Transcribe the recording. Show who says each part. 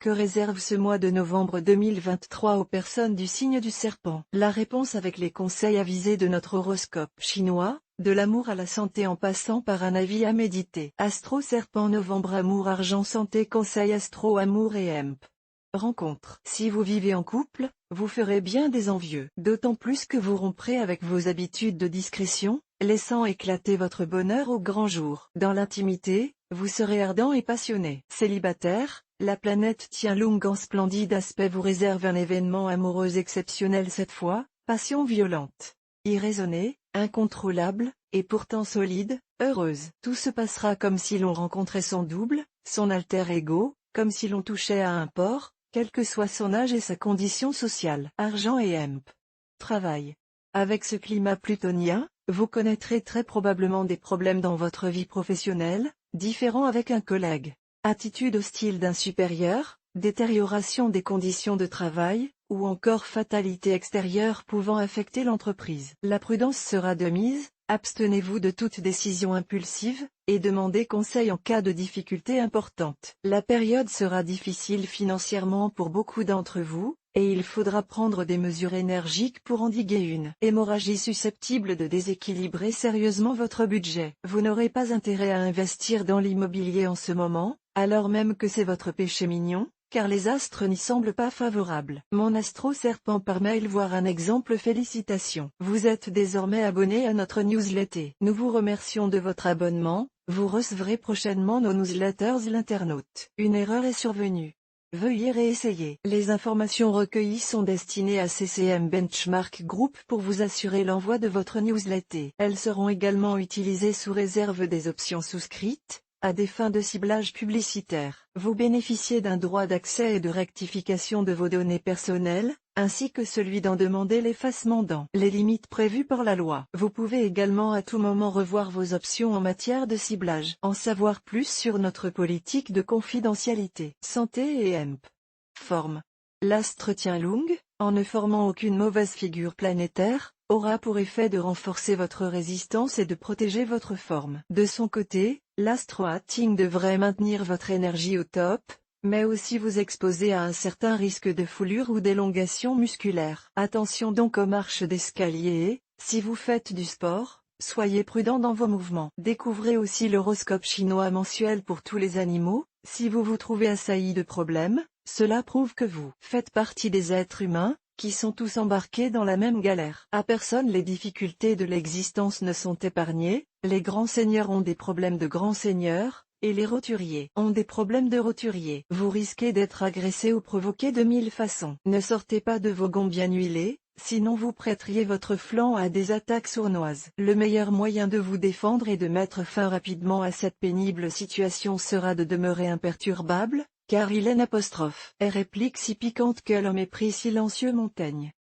Speaker 1: Que réserve ce mois de novembre 2023 aux personnes du signe du serpent? La réponse avec les conseils avisés de notre horoscope chinois, de l'amour à la santé en passant par un avis à méditer. Astro Serpent novembre amour argent santé conseil astro amour et hemp. Rencontre. Si vous vivez en couple, vous ferez bien des envieux. D'autant plus que vous romprez avec vos habitudes de discrétion, laissant éclater votre bonheur au grand jour. Dans l'intimité, vous serez ardent et passionné. Célibataire, la planète Tianlong en splendide aspect vous réserve un événement amoureux exceptionnel cette fois, passion violente, irraisonnée, incontrôlable, et pourtant solide, heureuse. Tout se passera comme si l'on rencontrait son double, son alter ego, comme si l'on touchait à un port, quel que soit son âge et sa condition sociale. Argent et hemp. Travail. Avec ce climat plutonien, vous connaîtrez très probablement des problèmes dans votre vie professionnelle, différents avec un collègue. Attitude hostile d'un supérieur, détérioration des conditions de travail, ou encore fatalité extérieure pouvant affecter l'entreprise. La prudence sera de mise, abstenez-vous de toute décision impulsive, et demandez conseil en cas de difficultés importantes. La période sera difficile financièrement pour beaucoup d'entre vous, et il faudra prendre des mesures énergiques pour endiguer une hémorragie susceptible de déséquilibrer sérieusement votre budget. Vous n'aurez pas intérêt à investir dans l'immobilier en ce moment, alors même que c'est votre péché mignon, car les astres n'y semblent pas favorables. Mon astro serpent par mail voir un exemple félicitations. Vous êtes désormais abonné à notre newsletter. Nous vous remercions de votre abonnement, vous recevrez prochainement nos newsletters l'internaute. Une erreur est survenue. Veuillez réessayer. Les informations recueillies sont destinées à CCM Benchmark Group pour vous assurer l'envoi de votre newsletter. Elles seront également utilisées sous réserve des options souscrites, à des fins de ciblage publicitaire. Vous bénéficiez d'un droit d'accès et de rectification de vos données personnelles, ainsi que celui d'en demander l'effacement dans les limites prévues par la loi. Vous pouvez également à tout moment revoir vos options en matière de ciblage. En savoir plus sur notre politique de confidentialité. Santé et hemp. Forme. L'astre Tianlong, en ne formant aucune mauvaise figure planétaire, aura pour effet de renforcer votre résistance et de protéger votre forme. De son côté, l'astro Ting devrait maintenir votre énergie au top, mais aussi vous exposer à un certain risque de foulure ou d'élongation musculaire. Attention donc aux marches d'escalier, si vous faites du sport, soyez prudent dans vos mouvements. Découvrez aussi l'horoscope chinois mensuel pour tous les animaux. Si vous vous trouvez assailli de problèmes, cela prouve que vous faites partie des êtres humains, qui sont tous embarqués dans la même galère. À personne les difficultés de l'existence ne sont épargnées, les grands seigneurs ont des problèmes de grands seigneurs, et les roturiers ont des problèmes de roturiers. Vous risquez d'être agressé ou provoqué de 1000 façons. Ne sortez pas de vos gonds bien huilés, sinon vous prêteriez votre flanc à des attaques sournoises. Le meilleur moyen de vous défendre et de mettre fin rapidement à cette pénible situation sera de demeurer imperturbable, car il est n'apostrophe. Et réplique si piquante que l'homme est pris silencieux Montaigne.